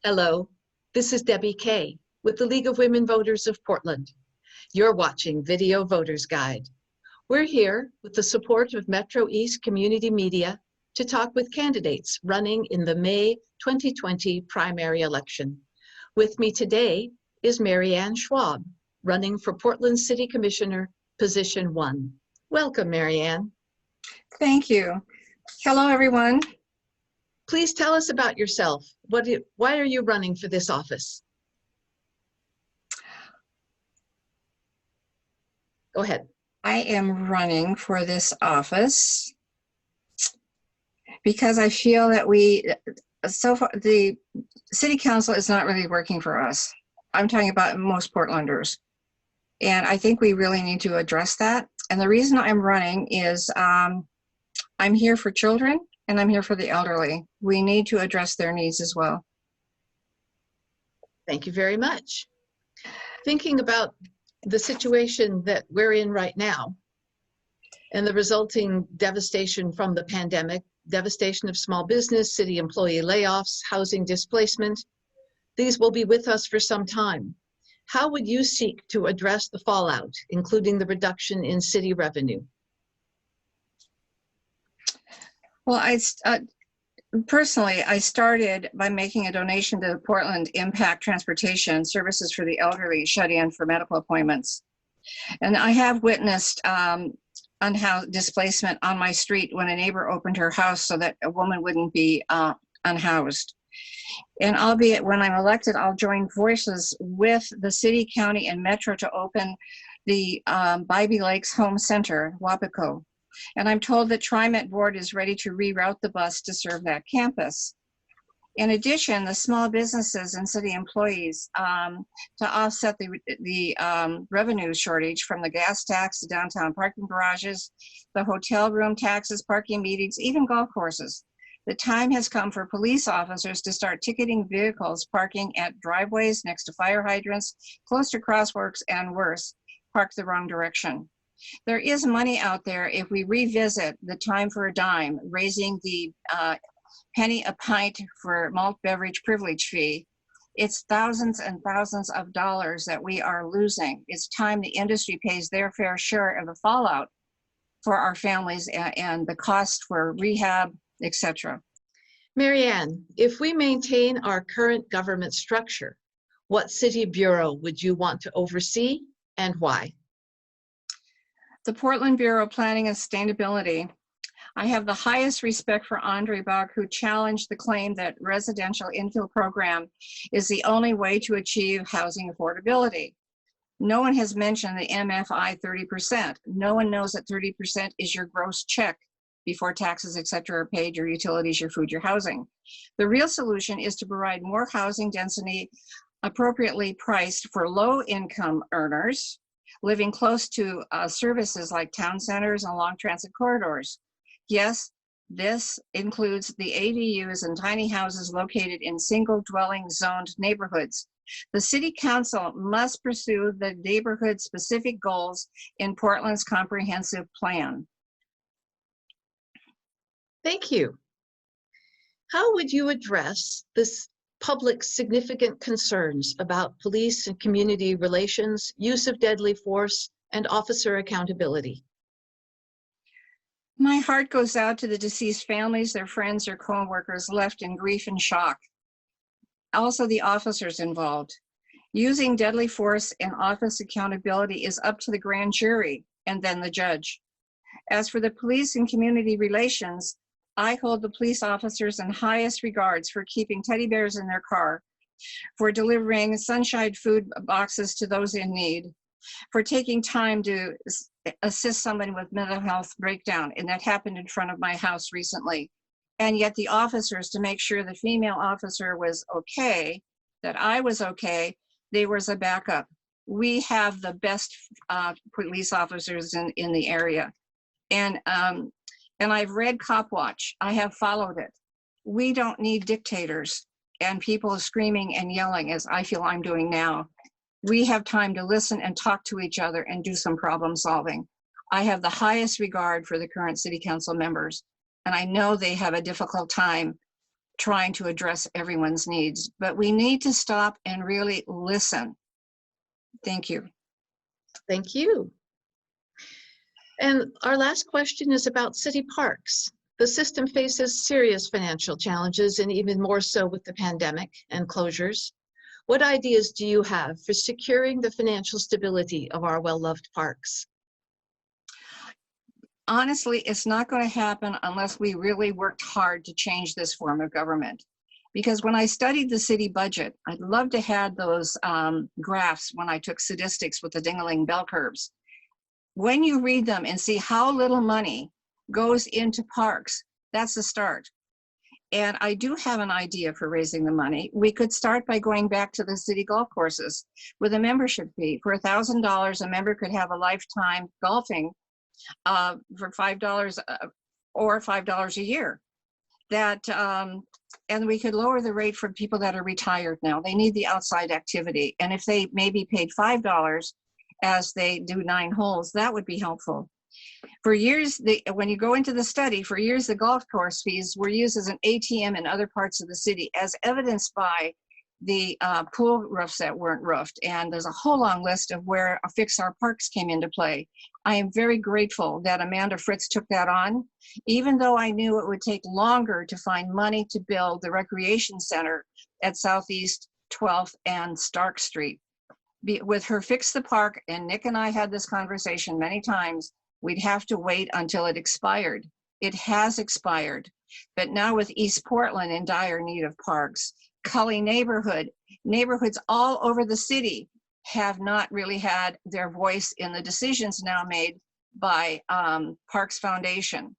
Hello, this is Debbie Kay with the League of Women Voters of Portland. You're watching Video Voters Guide. We're here with the support of MetroEast Community Media to talk with candidates running in the May 2020 primary election. With me today is Marianne Schwab, running for Portland City Commissioner, Position 1. Welcome, Marianne. Thank you. Hello, everyone. Please tell us about yourself. Why are you running for this office? Go ahead. I am running for this office because I feel that so far, the city council is not really working for us. I'm talking about most Portlanders. And I think we really need to address that. And the reason I'm running is I'm here for children and I'm here for the elderly. We need to address their needs as well. Thank you very much. Thinking about the situation that we're in right now and the resulting devastation from the pandemic, devastation of small business, city employee layoffs, housing displacement, these will be with us for some time. How would you seek to address the fallout, including the reduction in city revenue? Well, personally, I started by making a donation to Portland Impact Transportation Services for the Elderly shut in for medical appointments. And I have witnessed unhoused displacement on my street when a neighbor opened her house so that a woman wouldn't be unhoused. And albeit when I'm elected, I'll join forces with the city, county, and metro to open the Bybee Lakes Home Center, Wapaco. And I'm told that TriMet Board is ready to reroute the bus to serve that campus. In addition, the small businesses and city employees to offset the revenue shortage from the gas tax, the downtown parking garages, the hotel room taxes, parking meetings, even golf courses. The time has come for police officers to start ticketing vehicles parking at driveways, next to fire hydrants, close to crosswalks, and worse, parked the wrong direction. There is money out there if we revisit the time for a dime, raising the penny a pint for malt beverage privilege fee. It's thousands and thousands of dollars that we are losing. It's time the industry pays their fair share of the fallout for our families and the cost for rehab, etc. Marianne, if we maintain our current government structure, what city bureau would you want to oversee and why? The Portland Bureau of Planning and Sustainability. I have the highest respect for Andre Bach, who challenged the claim that residential infill program is the only way to achieve housing affordability. No one has mentioned the MFI 30%. No one knows that 30% is your gross check before taxes, etc., are paid, your utilities, your food, your housing. The real solution is to provide more housing density appropriately priced for low-income earners living close to services like town centers and long transit corridors. Yes, this includes the ADUs and tiny houses located in single dwelling zoned neighborhoods. The City Council must pursue the neighborhood specific goals in Portland's comprehensive plan. Thank you. How would you address this public's significant concerns about police and community relations, use of deadly force, and officer accountability? My heart goes out to the deceased families, their friends, their co-workers left in grief and shock. Also the officers involved. Using deadly force and office accountability is up to the grand jury and then the judge. As for the police and community relations, I hold the police officers in highest regards for keeping teddy bears in their car, for delivering sunshine food boxes to those in need, for taking time to assist someone with mental health breakdown, and that happened in front of my house recently. And yet the officers, to make sure the female officer was okay, that I was okay, there was a backup. We have the best police officers in the area. And I've read Cop Watch. I have followed it. We don't need dictators and people screaming and yelling as I feel I'm doing now. We have time to listen and talk to each other and do some problem solving. I have the highest regard for the current city council members, and I know they have a difficult time trying to address everyone's needs, but we need to stop and really listen. Thank you. Thank you. And our last question is about city parks. The system faces serious financial challenges, and even more so with the pandemic and closures. What ideas do you have for securing the financial stability of our well-loved parks? Honestly, it's not going to happen unless we really worked hard to change this form of government. Because when I studied the city budget, I'd love to have those graphs when I took statistics with the ding-a-ling bell curves. When you read them and see how little money goes into parks, that's a start. And I do have an idea for raising the money. We could start by going back to the city golf courses with a membership fee. For $1,000, a member could have a lifetime golfing for $5 or $5 a year. And we could lower the rate for people that are retired now. They need the outside activity. And if they maybe paid $5 as they do 9 holes, that would be helpful. For years, when you go into the study, for years the golf course fees were used as an ATM in other parts of the city, as evidenced by the pool roofs that weren't roofed. And there's a whole long list of where Fix Our Parks came into play. I am very grateful that Amanda Fritz took that on, even though I knew it would take longer to find money to build the recreation center at Southeast 12th and Stark Street. With her Fix the Park, and Nick and I had this conversation many times, we'd have to wait until it expired. It has expired, but now with East Portland in dire need of parks, Cully neighborhoods all over the city have not really had their voice in the decisions now made by Parks Foundation.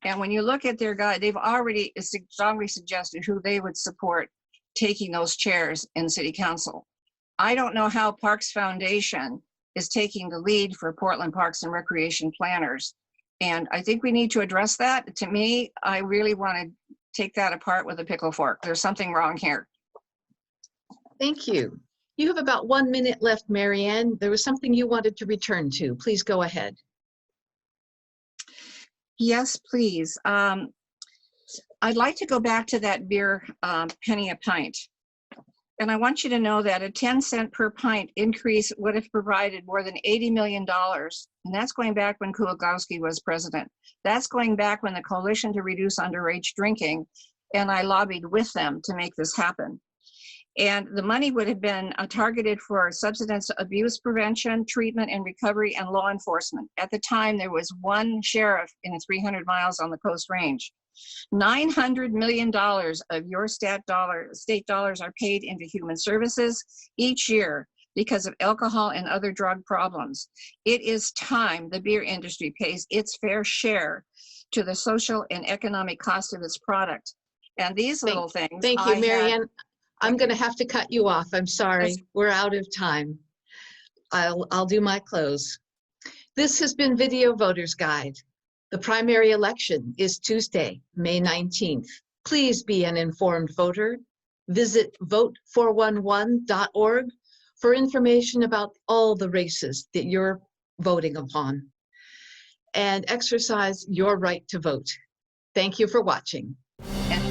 And when you look at their guide, they've already strongly suggested who they would support taking those chairs in City Council. I don't know how Parks Foundation is taking the lead for Portland Parks and Recreation planners. And I think we need to address that. To me, I really want to take that apart with a pickle fork. There's something wrong here. Thank you. You have about 1 minute left, Marianne. There was something you wanted to return to. Please go ahead. Yes, please. I'd like to go back to that beer penny a pint. And I want you to know that a 10-cent per pint increase would have provided more than $80 million. And that's going back when Kulakowski was president. That's going back when the Coalition to Reduce Underage Drinking, and I lobbied with them to make this happen. And the money would have been targeted for substance abuse prevention, treatment and recovery, and law enforcement. At the time, there was one sheriff in 300 miles on the Coast Range. $900 million of your state dollars are paid into human services each year because of alcohol and other drug problems. It is time the beer industry pays its fair share to the social and economic cost of its product. And these little things. Thank you, Marianne. I'm going to have to cut you off. I'm sorry. We're out of time. I'll do my close. This has been Video Voters Guide. The primary election is Tuesday, May 19th. Please be an informed voter. Visit vote411.org for information about all the races that you're voting upon, and exercise your right to vote. Thank you for watching. And